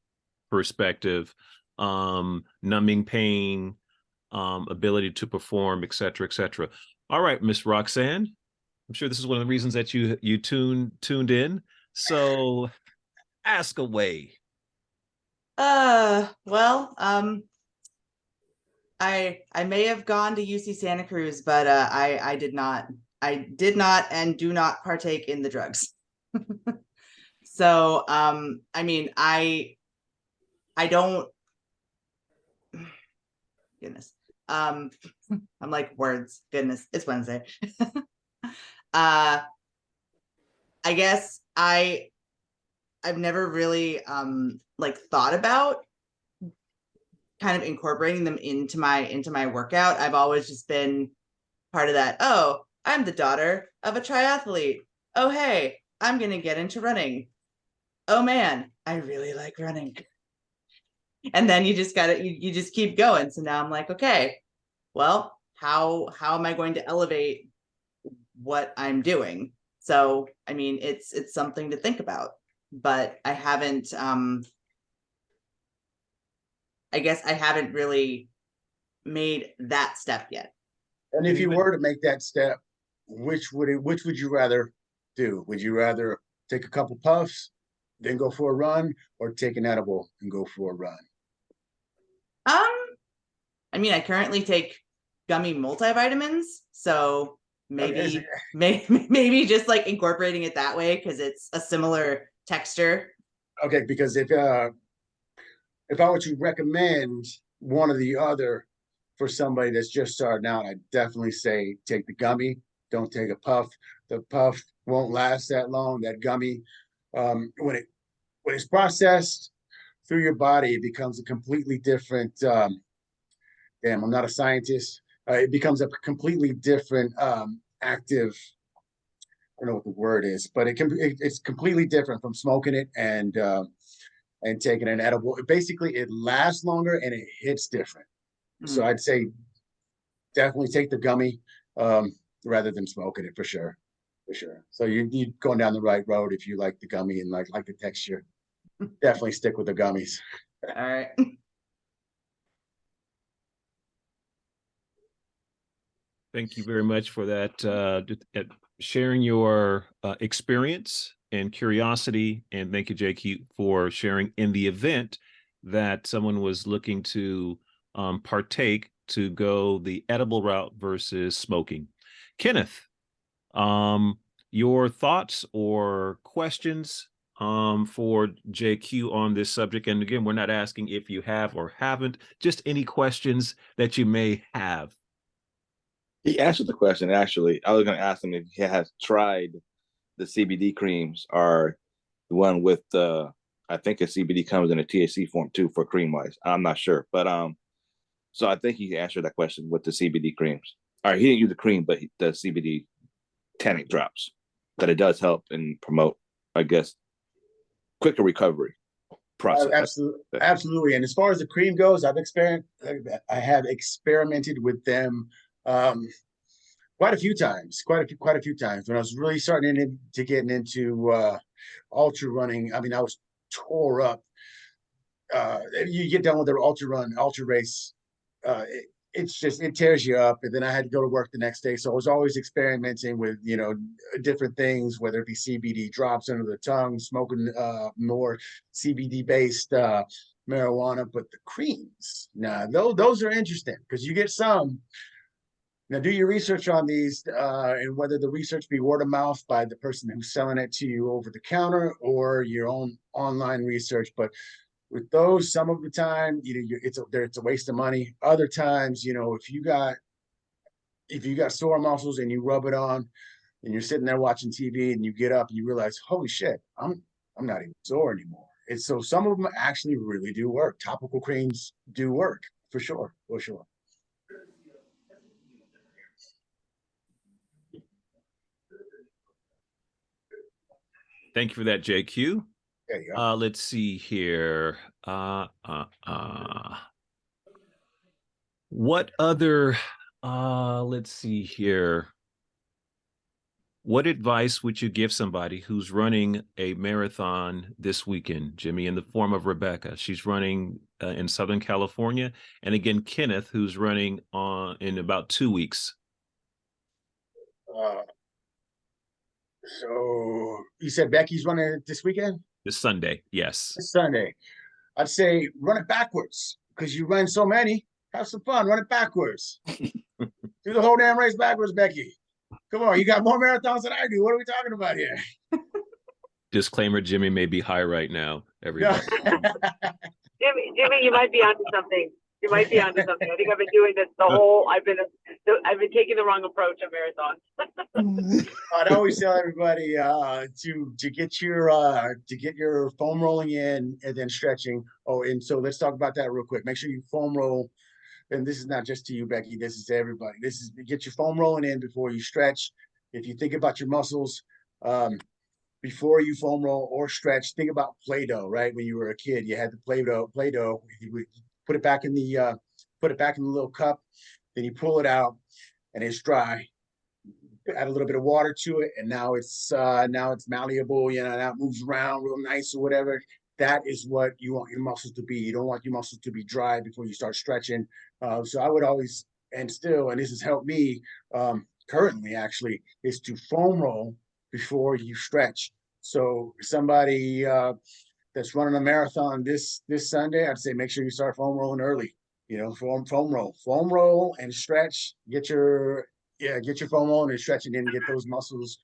perspective, numbing pain, ability to perform, et cetera, et cetera. All right, Miss Roxanne, I'm sure this is one of the reasons that you tuned in. So ask away. Well, I may have gone to UC Santa Cruz, but I did not. I did not and do not partake in the drugs. So I mean, I don't, goodness. I'm like words. Goodness, it's Wednesday. I guess I've never really like thought about kind of incorporating them into my workout. I've always just been part of that. Oh, I'm the daughter of a triathlete. Oh, hey, I'm gonna get into running. Oh man, I really like running. And then you just gotta you just keep going. So now I'm like, okay, well, how am I going to elevate what I'm doing? So I mean, it's something to think about, but I haven't I guess I haven't really made that step yet. And if you were to make that step, which would you rather do? Would you rather take a couple puffs, then go for a run, or take an edible and go for a run? Um, I mean, I currently take gummy multivitamins, so Okay, maybe just like incorporating it that way because it's a similar texture. okay, because if I were to recommend one or the other for somebody that's just starting out, I'd definitely say take the gummy. Don't take a puff. The puff won't last that long. That gummy, when it's processed through your body, it becomes a completely different. Damn, I'm not a scientist. It becomes a completely different active. I don't know what the word is, but it's completely different from smoking it and taking an edible. Basically, it lasts longer and it hits different. So I'd say definitely take the gummy rather than smoking it for sure. For sure. So you're going down the right road if you like the gummy and like the texture. Definitely stick with the gummies. All right. Thank you very much for that, sharing your experience and curiosity. And thank you, JQ, for sharing in the event that someone was looking to partake to go the edible route versus smoking. Kenneth, your thoughts or questions for JQ on this subject? And again, we're not asking if you have or haven't, just any questions that you may have. He answered the question. Actually, I was going to ask him if he has tried the CBD creams or the one with the. I think a CBD comes in a THC form too for cream wise. I'm not sure, but so I think he answered that question with the CBD creams. All right, he didn't use the cream, but the CBD tannic drops. That it does help and promote, I guess, quicker recovery process. Absolutely. And as far as the cream goes, I have experimented with them quite a few times. Quite a few times when I was really starting to getting into ultra running. I mean, I was tore up. You get done with the ultra race. It tears you up, and then I had to go to work the next day. So I was always experimenting with different things, whether it be CBD drops under the tongue, smoking more CBD based marijuana, but the creams, nah, those are interesting because you get some. Now, do your research on these, and whether the research be word of mouth by the person who's selling it to you over the counter or your own online research. But with those, some of the time, it's a waste of money. Other times, if you got sore muscles and you rub it on, and you're sitting there watching TV, and you get up, and you realize, holy shit, I'm not even sore anymore. And so some of them actually really do work. Topical creams do work for sure, for sure. Thank you for that, JQ. There you go. Let's see here. What other, let's see here. What advice would you give somebody who's running a marathon this weekend, Jimmy, in the form of Rebecca? She's running in Southern California. And again, Kenneth, who's running in about 2 weeks. Uh, so you said Becky's running this weekend? This Sunday, yes. This Sunday. I'd say run it backwards because you run so many. Have some fun. Run it backwards. Do the whole damn race backwards, Becky. Come on, you got more marathons than I do. What are we talking about here? Disclaimer, Jimmy may be high right now, everybody. Jimmy, you might be onto something. You might be onto something. I think I've been doing this the whole. I've been taking the wrong approach on marathons. I'd always tell everybody to get your foam rolling in and then stretching. Oh, and so let's talk about that real quick. Make sure you foam roll. And this is not just to you, Becky. This is to everybody. This is get your foam rolling in before you stretch. If you think about your muscles, before you foam roll or stretch, think about Play-Doh, right? When you were a kid, you had the Play-Doh. You would put it back in the little cup, then you pull it out and it's dry. Add a little bit of water to it, and now it's malleable, now it moves around real nice or whatever. That is what you want your muscles to be. You don't want your muscles to be dry before you start stretching. So I would always, and this has helped me currently actually, is to foam roll before you stretch. So somebody that's running a marathon this Sunday, I'd say make sure you start foam rolling early. Foam roll and stretch. Get your foam rolling and stretching in, get those muscles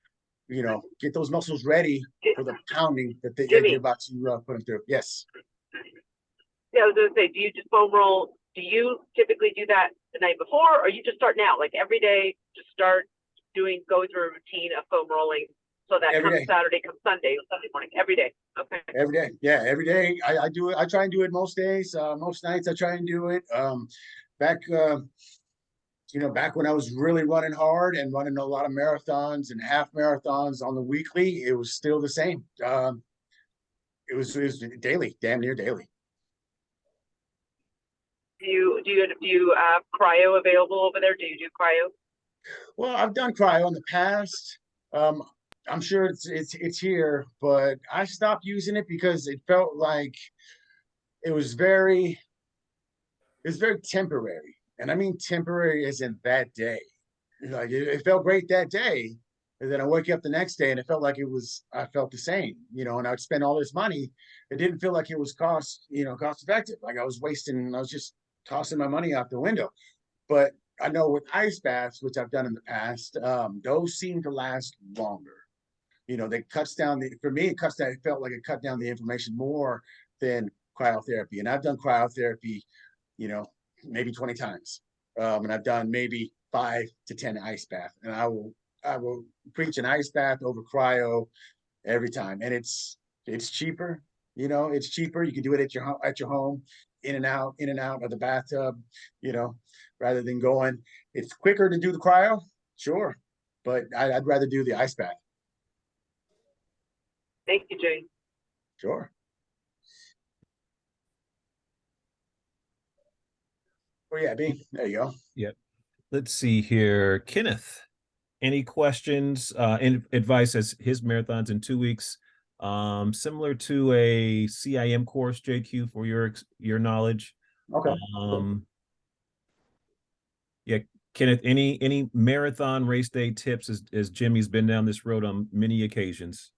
ready for the pounding that you're about to put them through. Yes. Yeah, I was going to say, do you just foam roll? Do you typically do that the night before, or you just start now, like every day, just start going through a routine of foam rolling so that every comes day. Saturday, comes Sunday morning, every day? Okay. Every day. Yeah, every day. I do it. I try and do it most days. Most nights I try and do it. Back when I was really running hard and running a lot of marathons and half marathons on the weekly, it was still the same. It was daily, damn near daily. Do you have cryo available over there? Do you do cryo? Well, I've done cryo in the past. I'm sure it's here, but I stopped using it because it felt like it was very temporary. And I mean temporary as in that day. Like it felt great that day. And then I wake up the next day and it felt like I felt the same, and I'd spend all this money. It didn't feel like it was cost effective. Like I was just tossing my money out the window. But I know with ice baths, which I've done in the past, those seem to last longer. They cuts down it felt like it cut down the inflammation more than cryotherapy. And I've done cryotherapy, maybe 20 times. And I've done maybe 5 to 10 ice baths. And I will preach an ice bath over cryo every time. And it's cheaper, it's cheaper. You can do it at your home, in and out of the bathtub, rather than going. It's quicker to do the cryo, sure, but I'd rather do the ice bath. Thank you, Jay. Sure. Oh yeah, B. There you go. Yep. Let's see here. Kenneth, any questions, advice as his marathon's in 2 weeks, similar to a CIM course, JQ, for your knowledge. Okay. Yeah, Kenneth, any marathon race day tips as Jimmy's been down this road on many occasions?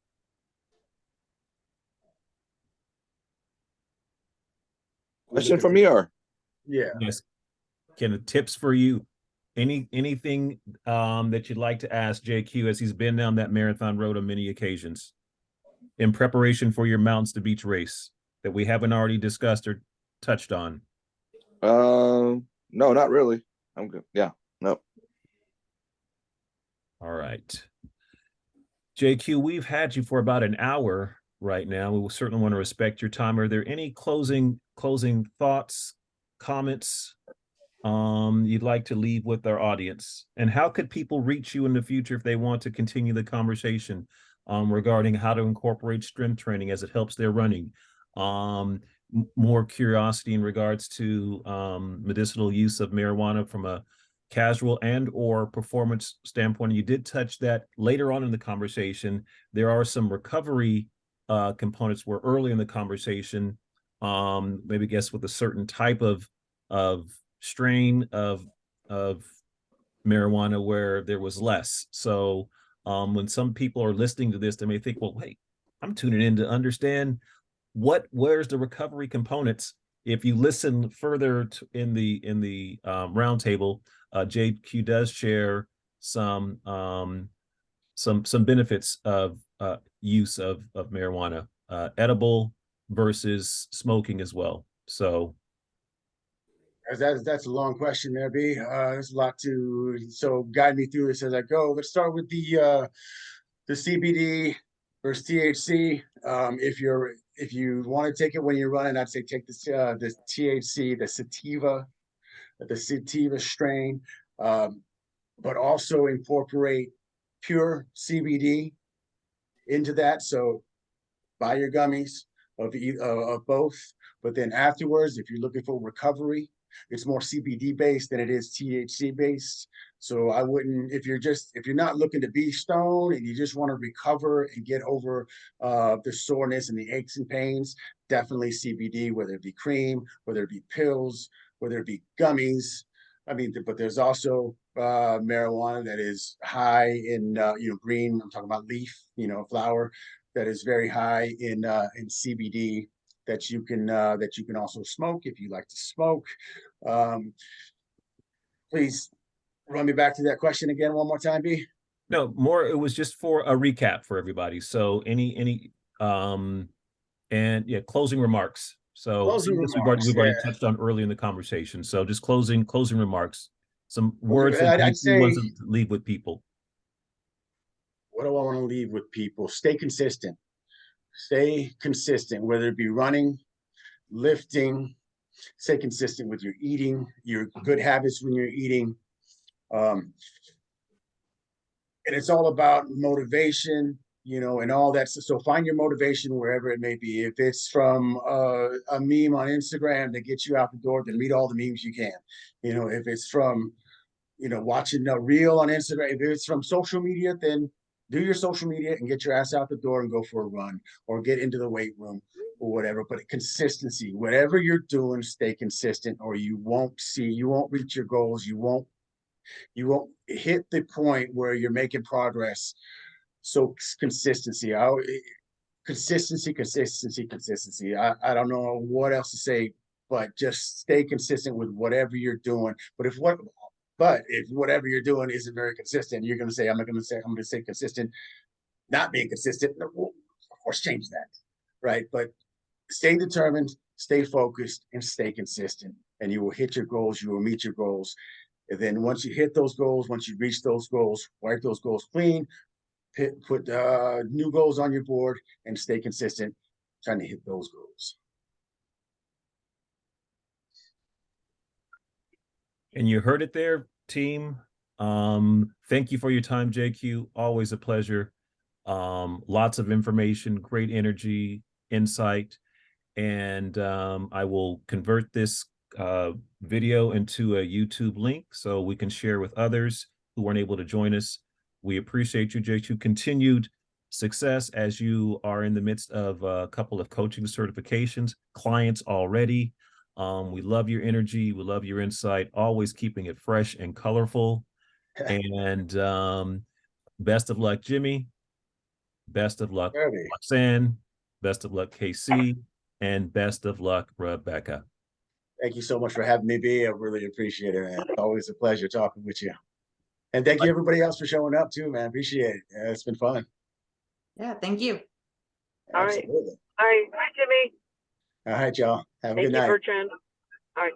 Question for me, or? Yeah. Yes. Kenneth, tips for you. Anything that you'd like to ask JQ as he's been down that marathon road on many occasions in preparation for your Mountains to Beach race that we haven't already discussed or touched on? No, not really. I'm good. Yeah, no. All right. JQ, we've had you for about an hour right now. We will certainly want to respect your time. Are there any closing thoughts, comments you'd like to leave with our audience? And how could people reach you in the future if they want to continue the conversation regarding how to incorporate strength training as it helps their running? More curiosity in regards to medicinal use of marijuana from a casual and or performance standpoint. You did touch that later on in the conversation. There are some recovery components where early in the conversation, maybe guess with a certain type of strain of marijuana where there was less. So when some people are listening to this, they may think, well, wait, I'm tuning in to understand where's the recovery components. If you listen further in the roundtable, JQ does share some benefits of use of marijuana, edible versus smoking as well. So that's a long question there, B. There's a lot to guide me through this as I go. Let's start with the CBD versus THC. If you want to take it when you're running, I'd say take the THC, the sativa strain, but also incorporate pure CBD into that. So buy your gummies of both, but then afterwards, if you're looking for recovery, it's more CBD based than it is THC based. So I wouldn't, if you're not looking to be stoned and you just want to recover and get over the soreness and the aches and pains, definitely CBD, whether it be cream, whether it be pills, whether it be gummies. I mean, but there's also marijuana that is high in green. I'm talking about leaf, flower, that is very high in CBD that you can also smoke if you like to smoke. Please run me back to that question again one more time, B. No, more. It was just for a recap for everybody. So any and yeah, closing remarks. So Closing we've remarks, already yeah. touched on early in the conversation. So just closing remarks. Some words that I'd you want say, to leave with people. what do I want to leave with people? Stay consistent. Stay consistent, whether it be running, lifting. Stay consistent with your eating, your good habits when you're eating. And it's all about motivation, and all that. So find your motivation wherever it may be. If it's from a meme on Instagram that gets you out the door, then read all the memes you can. If it's from, watching a reel on Instagram, if it's from social media, then do your social media and get your ass out the door and go for a run or get into the weight room or whatever. But consistency, whatever you're doing, stay consistent, or you won't reach your goals. You won't hit the point where you're making progress. So consistency. Consistency. I don't know what else to say, but just stay consistent with whatever you're doing. But if whatever you're doing isn't very consistent, you're going to say, I'm going to say consistent, not being consistent. Well, of course, change that, right? But stay determined, stay focused, and stay consistent, and you will hit your goals. You will meet your goals. And then once you hit those goals, once you reach those goals, wipe those goals clean, put new goals on your board, and stay consistent, trying to hit those goals. And you heard it there, team. Thank you for your time, JQ. Always a pleasure. Lots of information, great energy, insight. And I will convert this video into a YouTube link so we can share with others who weren't able to join us. We appreciate you, JQ. Continued success as you are in the midst of a couple of coaching certifications, clients already. We love your energy. We love your insight, always keeping it fresh and colorful. And best of luck, Jimmy. Best of luck, Roxanne. Best of luck, KC. And best of luck, Rebecca. Thank you so much for having me, B. I really appreciate it, man. It's always a pleasure talking with you. And thank you, everybody else, for showing up, too, man. Appreciate it. Yeah, it's been fun. Yeah, thank you. All right. All right. Bye, Jimmy. All right, y'all. Have a Thank good you, night. Bertrand. All right.